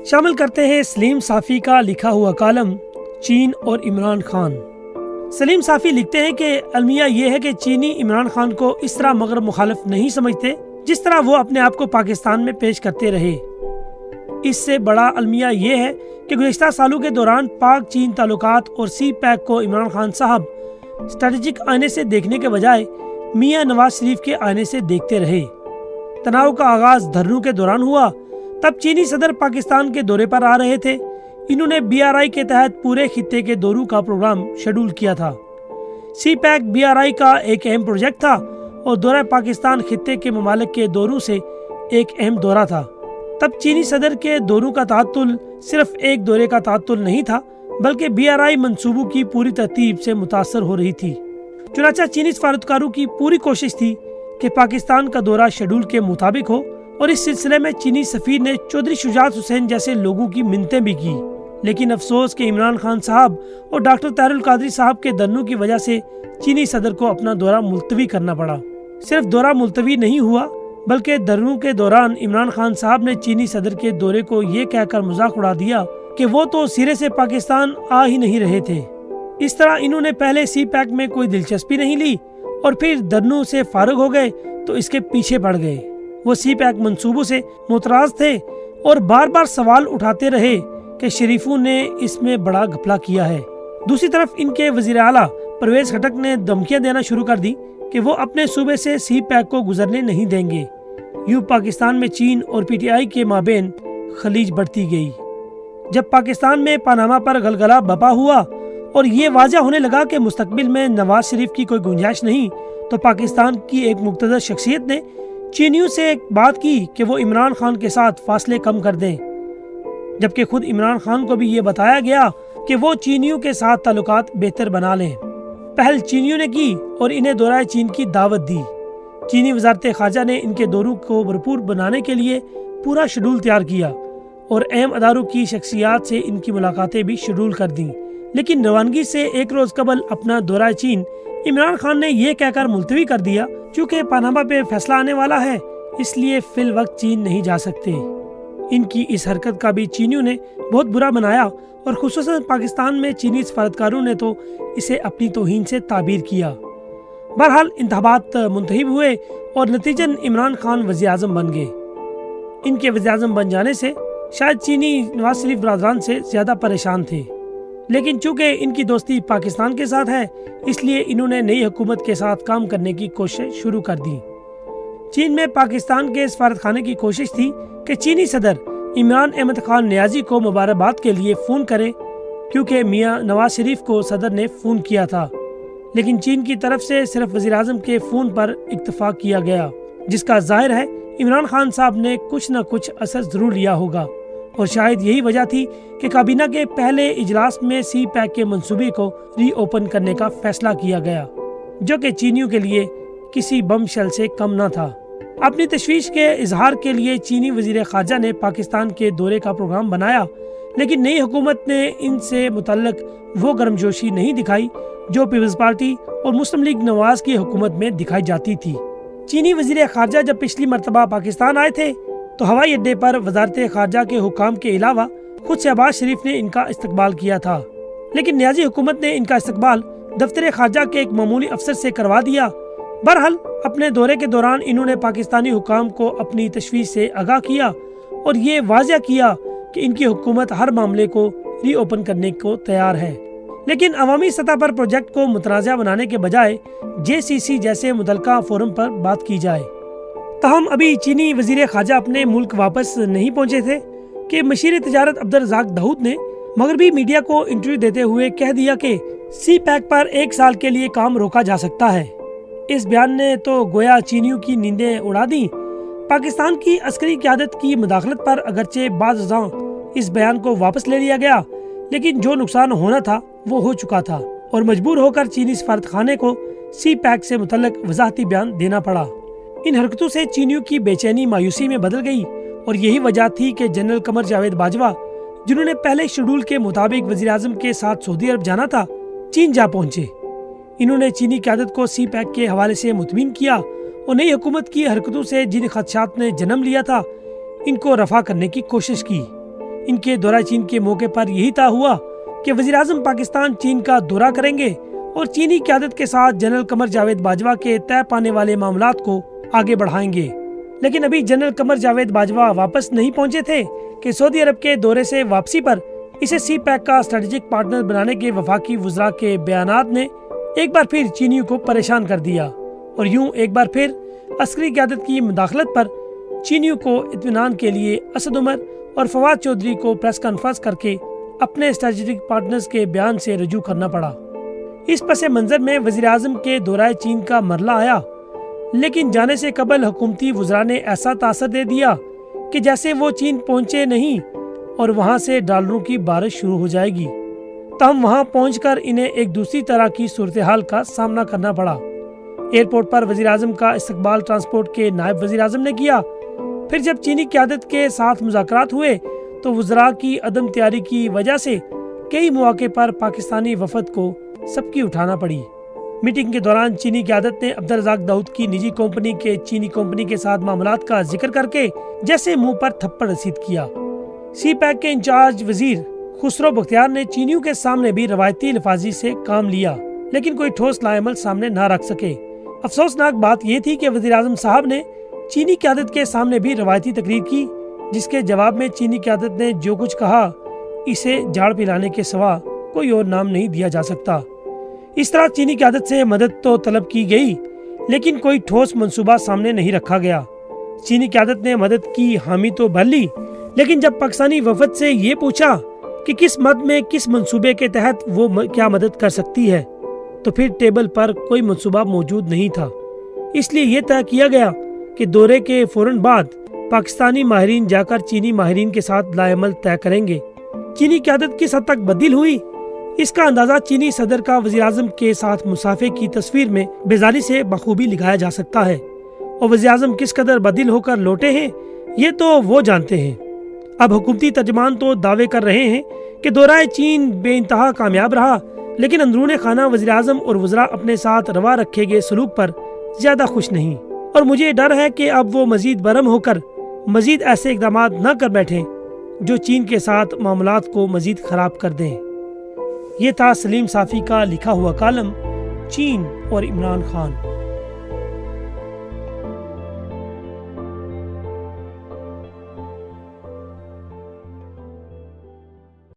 شامل کرتے ہیں سلیم صافی کا لکھا ہوا کالم چین اور عمران خان۔ سلیم صافی لکھتے ہیں کہ المیہ یہ ہے کہ چینی عمران خان کو اس طرح مغرب مخالف نہیں سمجھتے جس طرح وہ اپنے آپ کو پاکستان میں پیش کرتے رہے۔ اس سے بڑا المیہ یہ ہے کہ گزشتہ سالوں کے دوران پاک چین تعلقات اور سی پیک کو عمران خان صاحب اسٹریٹجک آئینے سے دیکھنے کے بجائے میاں نواز شریف کے آئینے سے دیکھتے رہے۔ تناؤ کا آغاز دھرنوں کے دوران ہوا، تب چینی صدر پاکستان کے دورے پر آ رہے تھے۔ انہوں نے BRI کے تحت پورے خطے کے دوروں کا پروگرام شیڈول کیا تھا۔ سی پیک BRI کا ایک اہم پروجیکٹ تھا اور دورہ پاکستان خطے کے ممالک کے دوروں سے ایک اہم دورہ تھا۔ تب چینی صدر کے دوروں کا تعطل صرف ایک دورے کا تعطل نہیں تھا بلکہ BRI منصوبوں کی پوری ترتیب سے متاثر ہو رہی تھی۔ چنانچہ چینی سفارتکاروں کی پوری کوشش تھی کہ پاکستان کا دورہ شیڈول کے مطابق ہو، اور اس سلسلے میں چینی سفیر نے چودھری شجاعت حسین جیسے لوگوں کی منتیں بھی کی۔ لیکن افسوس کہ عمران خان صاحب اور ڈاکٹر طاہر القادری صاحب کے دھرنوں کی وجہ سے چینی صدر کو اپنا دورہ ملتوی کرنا پڑا۔ صرف دورہ ملتوی نہیں ہوا بلکہ دھرنوں کے دوران عمران خان صاحب نے چینی صدر کے دورے کو یہ کہہ کر مذاق اڑا دیا کہ وہ تو سرے سے پاکستان آ ہی نہیں رہے تھے۔ اس طرح انہوں نے پہلے سی پیک میں کوئی دلچسپی نہیں لی اور پھر دھرنوں سے فارغ ہو گئے تو اس کے پیچھے پڑ گئے۔ وہ سی پیک منصوبوں سے متراض تھے اور بار بار سوال اٹھاتے رہے کہ شریفوں نے اس میں بڑا گھپلہ کیا ہے۔ دوسری طرف ان کے وزیر اعلیٰ پرویز خٹک نے دھمکیاں دینا شروع کر دی کہ وہ اپنے صوبے سے سی پیک کو گزرنے نہیں دیں گے۔ یوں پاکستان میں چین اور PTI کے مابین خلیج بڑھتی گئی۔ جب پاکستان میں پاناما پر غلغلہ بپا ہوا اور یہ واضح ہونے لگا کہ مستقبل میں نواز شریف کی کوئی گنجائش نہیں، تو پاکستان کی ایک مقتدر شخصیت نے چینیوں سے بات کی کہ وہ عمران خان کے ساتھ فاصلے کم کر دیں، جبکہ خود عمران خان کو بھی یہ بتایا گیا کہ وہ چینیوں کے ساتھ تعلقات بہتر بنا لیں۔ پہل چینیوں نے کی اور انہیں دورہ چین کی دعوت دی۔ چینی وزارت خارجہ نے ان کے دوروں کو بھرپور بنانے کے لیے پورا شیڈول تیار کیا اور اہم اداروں کی شخصیات سے ان کی ملاقاتیں بھی شیڈول کر دیں۔ لیکن روانگی سے ایک روز قبل اپنا دورہ چین عمران خان نے یہ کہہ کر ملتوی کر دیا چونکہ پاناما پہ فیصلہ آنے والا ہے، اس لیے فی الوقت چین نہیں جا سکتے۔ ان کی اس حرکت کا بھی چینیوں نے بہت برا بنایا اور خصوصاً پاکستان میں چینی سفارتکاروں نے تو اسے اپنی توہین سے تعبیر کیا۔ بہرحال انتخابات منتخب ہوئے اور نتیجن عمران خان وزیر اعظم بن گئے۔ ان کے وزیر اعظم بن جانے سے شاید چینی نواز شریف برادران سے زیادہ پریشان تھے، لیکن چونکہ ان کی دوستی پاکستان کے ساتھ ہے اس لیے انہوں نے نئی حکومت کے ساتھ کام کرنے کی کوشش شروع کر دی۔ چین میں پاکستان کے سفارت خانے کی کوشش تھی کہ چینی صدر عمران احمد خان نیازی کو مبارکباد کے لیے فون کریں کیونکہ میاں نواز شریف کو صدر نے فون کیا تھا، لیکن چین کی طرف سے صرف وزیر اعظم کے فون پر اکتفا کیا گیا، جس کا ظاہر ہے عمران خان صاحب نے کچھ نہ کچھ اثر ضرور لیا ہوگا، اور شاید یہی وجہ تھی کہ کابینہ کے پہلے اجلاس میں سی پیک کے منصوبے کو ری اوپن کرنے کا فیصلہ کیا گیا، جو کہ چینیوں کے لیے کسی بم شل سے کم نہ تھا۔ اپنی تشویش کے اظہار کے لیے چینی وزیر خارجہ نے پاکستان کے دورے کا پروگرام بنایا، لیکن نئی حکومت نے ان سے متعلق وہ گرمجوشی نہیں دکھائی جو پیپلز پارٹی اور مسلم لیگ نواز کی حکومت میں دکھائی جاتی تھی۔ چینی وزیر خارجہ جب پچھلی مرتبہ پاکستان آئے تھے تو ہوائی اڈے پر وزارت خارجہ کے حکام کے علاوہ خود شہباز شریف نے ان کا استقبال کیا تھا، لیکن نیازی حکومت نے ان کا استقبال دفتر خارجہ کے ایک معمولی افسر سے کروا دیا۔ بہرحال اپنے دورے کے دوران انہوں نے پاکستانی حکام کو اپنی تشویش سے آگاہ کیا اور یہ واضح کیا کہ ان کی حکومت ہر معاملے کو ری اوپن کرنے کو تیار ہے، لیکن عوامی سطح پر پروجیکٹ کو متنازع بنانے کے بجائے JCC جیسے متعلقہ فورم پر بات کی جائے۔ تاہم ابھی چینی وزیر خارجہ اپنے ملک واپس نہیں پہنچے تھے کہ مشیر تجارت عبدالرزاق داؤد نے مغربی میڈیا کو انٹرویو دیتے ہوئے کہہ دیا کہ سی پیک پر 1 سال کے لیے کام روکا جا سکتا ہے۔ اس بیان نے تو گویا چینیوں کی نیندیں اڑا دیں۔ پاکستان کی عسکری قیادت کی مداخلت پر اگرچہ بعض ازاں اس بیان کو واپس لے لیا گیا، لیکن جو نقصان ہونا تھا وہ ہو چکا تھا اور مجبور ہو کر چینی سفارت خانے کو سی پیک سے متعلق وضاحتی بیان دینا پڑا۔ ان حرکتوں سے چینیوں کی بے چینی مایوسی میں بدل گئی اور یہی وجہ تھی کہ جنرل قمر جاوید باجوہ، جنہوں نے پہلے شیڈول کے مطابق وزیر اعظم کے ساتھ سعودی عرب جانا تھا، چین جا پہنچے۔ انہوں نے چینی قیادت کو سی پیک کے حوالے سے مطمئن کیا اور نئی حکومت کی حرکتوں سے جن خدشات نے جنم لیا تھا ان کو رفع کرنے کی کوشش کی۔ ان کے دورہ چین کے موقع پر یہی طے ہوا کہ وزیر اعظم پاکستان چین کا دورہ کریں گے اور چینی قیادت کے ساتھ جنرل قمر جاوید باجوہ کے طے پانے والے معاملات کو آگے بڑھائیں گے۔ لیکن ابھی جنرل قمر جاوید باجوہ واپس نہیں پہنچے تھے کہ سعودی عرب کے دورے سے واپسی پر اسے سی پیک کا اسٹریٹجک پارٹنر بنانے کے وفاقی وزراء کے بیانات نے ایک بار پھر چینیوں کو پریشان کر دیا، اور یوں ایک بار پھر عسکری قیادت کی مداخلت پر چینیوں کو اطمینان کے لیے اسد عمر اور فواد چودھری کو پریس کانفرنس کر کے اپنے اسٹریٹجک پارٹنرز کے بیان سے رجوع کرنا پڑا۔ اس پس منظر میں وزیر اعظم کے دورہ چین کا مرحلہ آیا، لیکن جانے سے قبل حکومتی وزراء نے ایسا تاثر دے دیا کہ جیسے وہ چین پہنچے نہیں اور وہاں سے ڈالروں کی بارش شروع ہو جائے گی۔ تاہم وہاں پہنچ کر انہیں ایک دوسری طرح کی صورتحال کا سامنا کرنا پڑا۔ ایئرپورٹ پر وزیر اعظم کا استقبال ٹرانسپورٹ کے نائب وزیر اعظم نے کیا۔ پھر جب چینی قیادت کے ساتھ مذاکرات ہوئے تو وزراء کی عدم تیاری کی وجہ سے کئی مواقع پر پاکستانی وفد کو سبکی اٹھانا پڑی۔ میٹنگ کے دوران چینی قیادت نے عبدالرزاق داؤد کی نجی کمپنی کے چینی کمپنی کے ساتھ معاملات کا ذکر کر کے جیسے منہ پر تھپڑ رسید کیا۔ سی پیک کے انچارج وزیر خسرو بختیار نے چینیوں کے سامنے بھی روایتی لفاظی سے کام لیا، لیکن کوئی ٹھوس لاعمل سامنے نہ رکھ سکے۔ افسوسناک بات یہ تھی کہ وزیر اعظم صاحب نے چینی قیادت کے سامنے بھی روایتی تقریر کی، جس کے جواب میں چینی قیادت نے جو کچھ کہا اسے جھاڑ پلانے کے سوا کوئی اور نام نہیں دیا جا سکتا۔ اس طرح چینی قیادت سے مدد تو طلب کی گئی، لیکن کوئی ٹھوس منصوبہ سامنے نہیں رکھا گیا۔ چینی قیادت نے مدد کی حامی تو بھر لی، لیکن جب پاکستانی وفد سے یہ پوچھا کہ کس مد میں کس منصوبے کے تحت وہ کیا مدد کر سکتی ہے، تو پھر ٹیبل پر کوئی منصوبہ موجود نہیں تھا۔ اس لیے یہ طے کیا گیا کہ دورے کے فوراً بعد پاکستانی ماہرین جا کر چینی ماہرین کے ساتھ لائعمل طے کریں گے۔ چینی قیادت کس حد تک بدل ہوئی، اس کا اندازہ چینی صدر کا وزیر اعظم کے ساتھ مسافے کی تصویر میں بیزاری سے بخوبی لگایا جا سکتا ہے، اور وزیر اعظم کس قدر بدل ہو کر لوٹے ہیں یہ تو وہ جانتے ہیں۔ اب حکومتی ترجمان تو دعوے کر رہے ہیں کہ دورہ چین بے انتہا کامیاب رہا، لیکن اندرون خانہ وزیر اعظم اور وزراء اپنے ساتھ روا رکھے گئے سلوک پر زیادہ خوش نہیں، اور مجھے ڈر ہے کہ اب وہ مزید برہم ہو کر مزید ایسے اقدامات نہ کر بیٹھیں جو چین کے ساتھ معاملات کو مزید خراب کر دیں۔ یہ تھا سلیم صافی کا لکھا ہوا کالم چین اور عمران خان۔